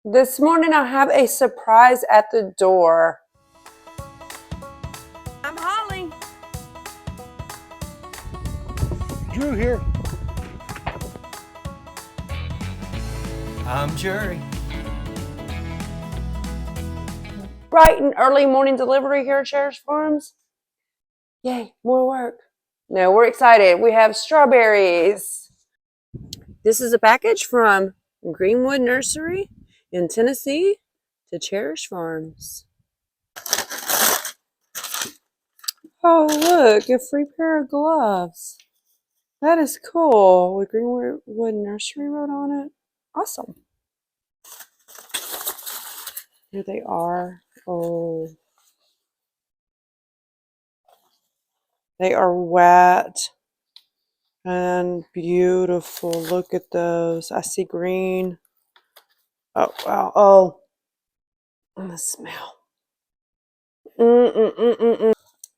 This morning I have a surprise at the door. I'm Holly. Drew here. I'm Jerry. Bright and early morning delivery here at Cherish Farms. Yay, more work. No, we're excited. We have strawberries. This is a package from Greenwood Nursery in Tennessee to Cherish Farms. Oh, look, a free pair of gloves. That is cool. With Greenwood Nursery wrote on it. Awesome. Here they are. Oh. They are wet and beautiful. Look at those. I see green. Oh, wow. Oh. And the smell.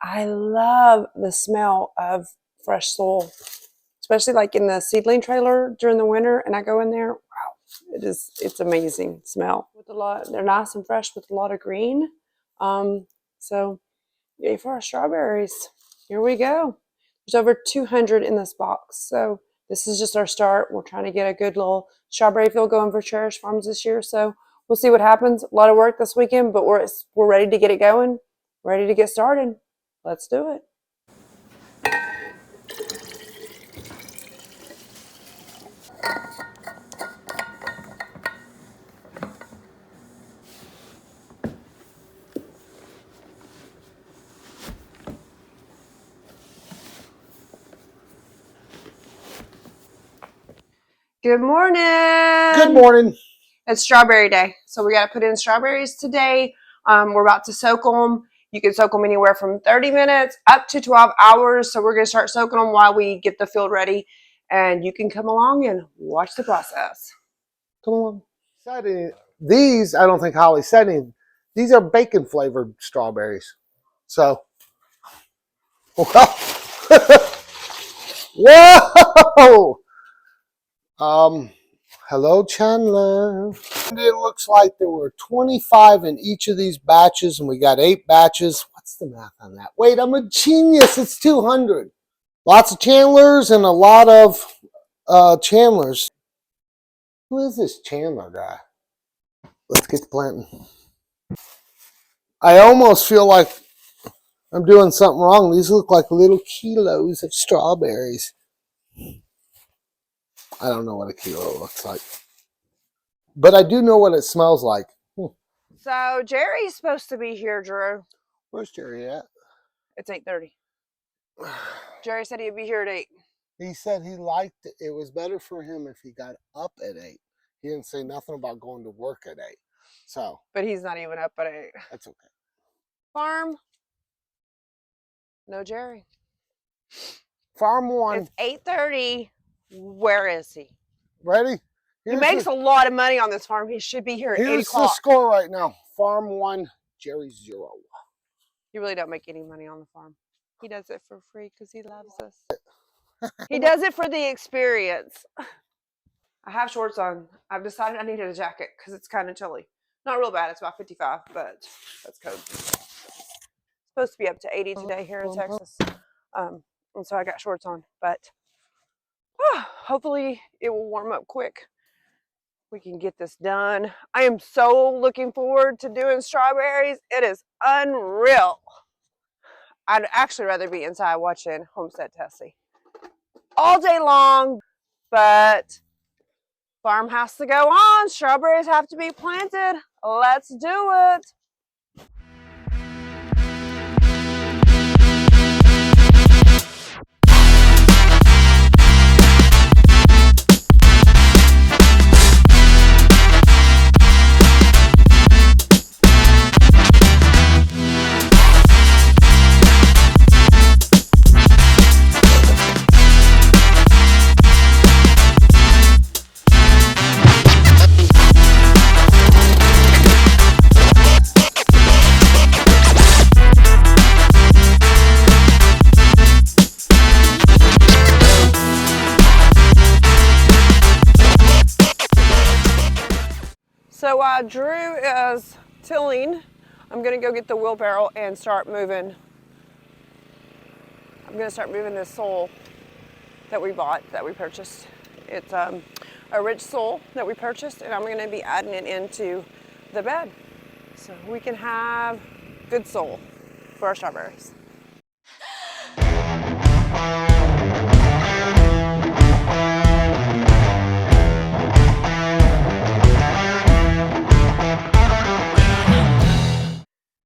I love the smell of fresh soil, especially like in the seedling trailer during the winter. And I go in there. Wow. It's amazing smell. With a lot, they're nice and fresh with a lot of green. So yay for our strawberries. Here we go. There's over 200 in this box. So this is just our start. We're trying to get a good little strawberry field going for Cherish Farms this year. So we'll see what happens. A lot of work this weekend, but we're ready to get it going. Ready to get started. Let's do it. Good morning. Good morning. It's strawberry day. So we got to put in strawberries today. We're about to soak them. You can soak them anywhere from 30 minutes up to 12 hours. So we're going to start soaking them while we get the field ready. And you can come along and watch the process. Come on. These, I don't think Holly said anything. These are bacon flavored strawberries. So, whoa! Hello, Chandler. And it looks like there were 25 in each of these batches, and we got 8 batches. What's the math on that? Wait, I'm a genius. It's 200. Lots of Chandlers and a lot of Chandlers. Who is this Chandler guy? Let's get to planting. I almost feel like I'm doing something wrong. These look like little kilos of strawberries. I don't know what a kilo looks like. But I do know what it smells like. So Jerry's supposed to be here, Drew. Where's Jerry at? It's 8:30. Jerry said he'd be here at 8. He said he liked it. It was better for him if he got up at 8. He didn't say nothing about going to work at 8. So. But he's not even up at 8. That's okay. Farm. No Jerry. Farm 1. It's 8:30. Where is he? Ready? He makes a lot of money on this farm. He should be here at 8 Here's o'clock. the score right now. Farm 1, Jerry 0. You really don't make any money on the farm. He does it for free because he loves us. He does it for the experience. I have shorts on. I've decided I needed a jacket because it's kind of chilly. Not real bad. It's about 55, but that's code. It's supposed to be up to 80 today here in Texas. And so I got shorts on. But hopefully it will warm up quick. We can get this done. I am so looking forward to doing strawberries. It is unreal. I'd actually rather be inside watching Homesteading all day long, but farm has to go on. Strawberries have to be planted. Let's do it. So while Drew is tilling, I'm gonna go get the wheelbarrow and start moving. I'm gonna start moving this soil that we bought, that we purchased. It's a rich soil that we purchased, and I'm gonna be adding it into the bed so we can have good soil for our strawberries.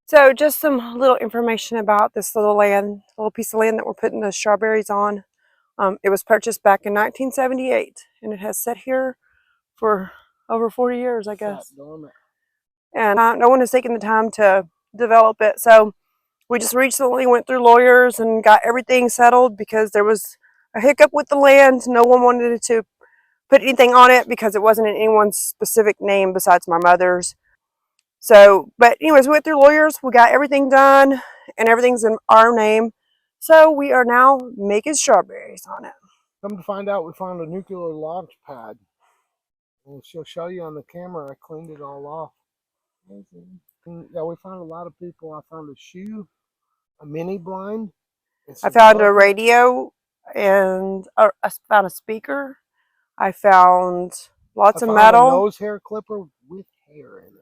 So just some little information about this little piece of land that we're putting the strawberries on. It was purchased back in 1978, and it has sat here for over 40 years, I guess. And no one has taken the time to develop it. So we just recently went through lawyers and got everything settled because there was a hiccup with the land. No one wanted to put anything on it because it wasn't in anyone's specific name besides my mother's. So, but anyways, we went through lawyers, we got everything done, and everything's in our name. So we are now making strawberries on it. Come to find out, we found a nuclear launch pad. And she'll show you on the camera, I cleaned it all off. Yeah, we found a lot of people. I found a shoe, a mini blind. I found a radio, and I found a speaker. I found lots of metal. A nose hair clipper with hair in it.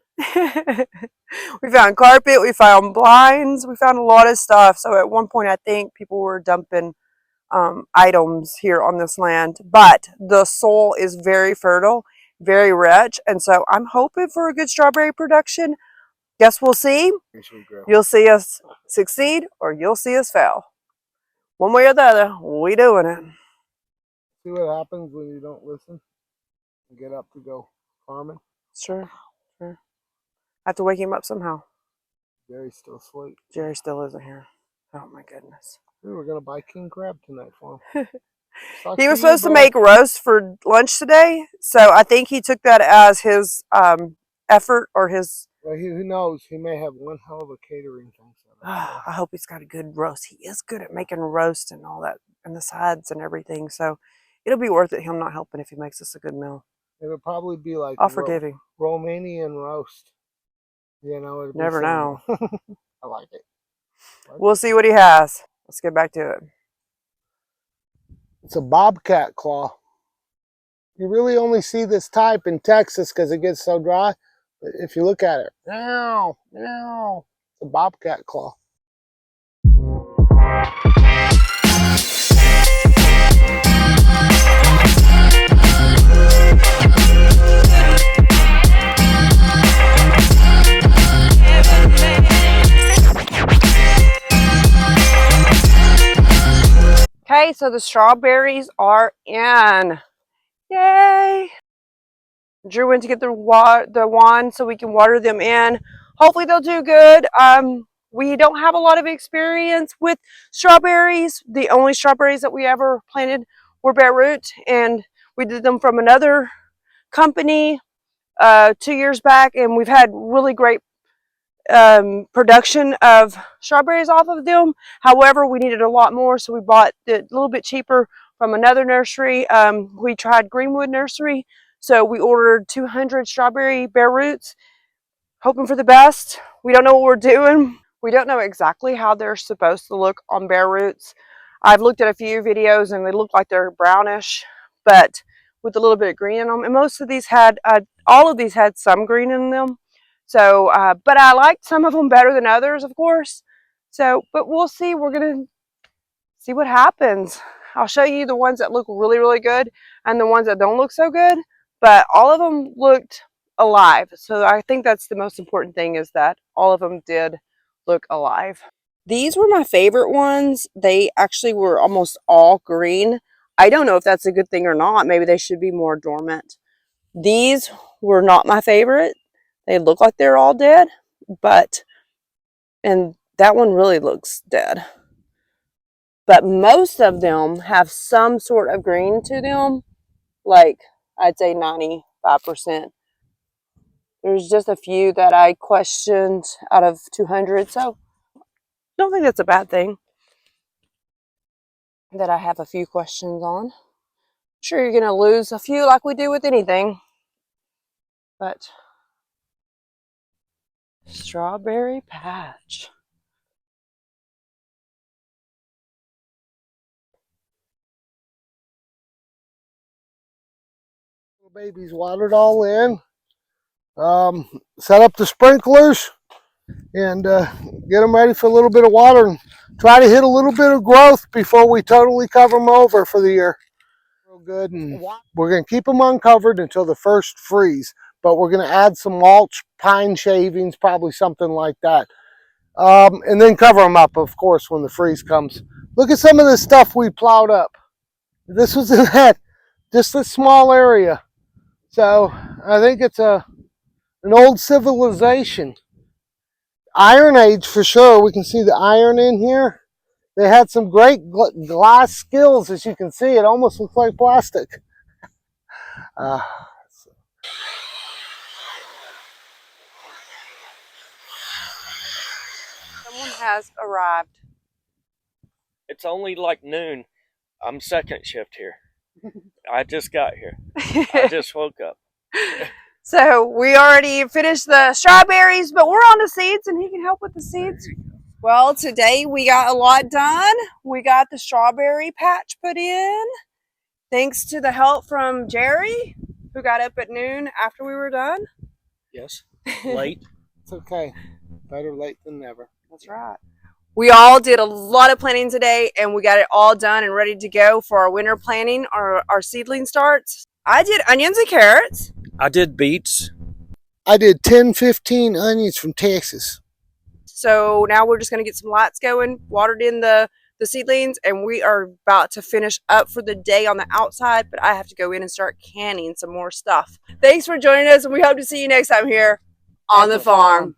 We found carpet, we found blinds, we found a lot of stuff. So at one point I think people were dumping items here on this land, but the soil is very fertile, very rich, and so I'm hoping for a good strawberry production. Guess we'll see. You'll see us succeed or you'll see us fail. One way or the other, we doing it. See what happens when you don't listen and get up to go farming? Sure. I have to wake him up somehow. Jerry's still asleep. Jerry still isn't here. Oh my goodness. We were going to buy king crab tonight for him. He was supposed to make roast for lunch today, so I think he took that as his effort or his... Well, who knows? He may have one hell of a catering thing. I hope he's got a good roast. He is good at making roast and all that, and the sides and everything, so it'll be worth it him not helping if he makes us a good meal. It'll probably be like I'll forgive him. Romanian roast. You know, never know. I like it. We'll see what he has. Let's get back to it. It's a bobcat claw. You really only see this type in Texas because it gets so dry. But if you look at it, meow, meow, it's a bobcat claw. Okay, so the strawberries are in. Yay! Drew went to get the wand so we can water them in. Hopefully they'll do good. We don't have a lot of experience with strawberries. The only strawberries that we ever planted were bare root, and we did them from another company 2 years back, and we've had really great production of strawberries off of them. However, we needed a lot more, so we bought it a little bit cheaper from another nursery. We tried Greenwood Nursery, so we ordered 200 strawberry bare roots, hoping for the best. We don't know what we're doing. We don't know exactly how they're supposed to look on bare roots. I've looked at a few videos and they look like they're brownish, but with a little bit of green in them. And most of these had, all of these had some green in them. So, but I liked some of them better than others, of course. So, but we'll see. We're going to see what happens. I'll show you the ones that look really, really good and the ones that don't look so good. But all of them looked alive. So I think that's the most important thing, is that all of them did look alive. These were my favorite ones. They actually were almost all green. I don't know if that's a good thing or not. Maybe they should be more dormant. These were not my favorite. They look like they're all dead, and that one really looks dead. But most of them have some sort of green to them, like I'd say 95%. There's just a few that I questioned out of 200, so I don't think that's a bad thing that I have a few questions on. I'm sure you're going to lose a few like we do with anything, but Strawberry patch. Babies watered all in. Set up the sprinklers and get them ready for a little bit of water and try to hit a little bit of growth before we totally cover them over for the year. Real good, and we're going to keep them uncovered until the first freeze, but we're going to add some mulch, pine shavings, probably something like that, and then cover them up, of course, when the freeze comes. Look at some of the stuff we plowed up. This was in that just a small area, so I think it's an old civilization. Iron Age for sure. We can see the iron in here. They had some great glass skills, as you can see. It almost looks like plastic. Someone has arrived. It's only like noon. I'm second shift here. I just got here. I just woke up. So we already finished the strawberries, but we're on the seeds and he can help with the seeds. Well, today we got a lot done. We got the strawberry patch put in, thanks to the help from Jerry, who got up at noon after we were done. Yes, late. It's okay. Better late than never. That's right. We all did a lot of planting today, and we got it all done and ready to go for our winter planting, our seedling starts. I did onions and carrots. I did beets. I did 10, 15 onions from Texas. So now we're just going to get some lights going, watered in the seedlings, and we are about to finish up for the day on the outside, but I have to go in and start canning some more stuff. Thanks for joining us, and we hope to see you next time here on the farm.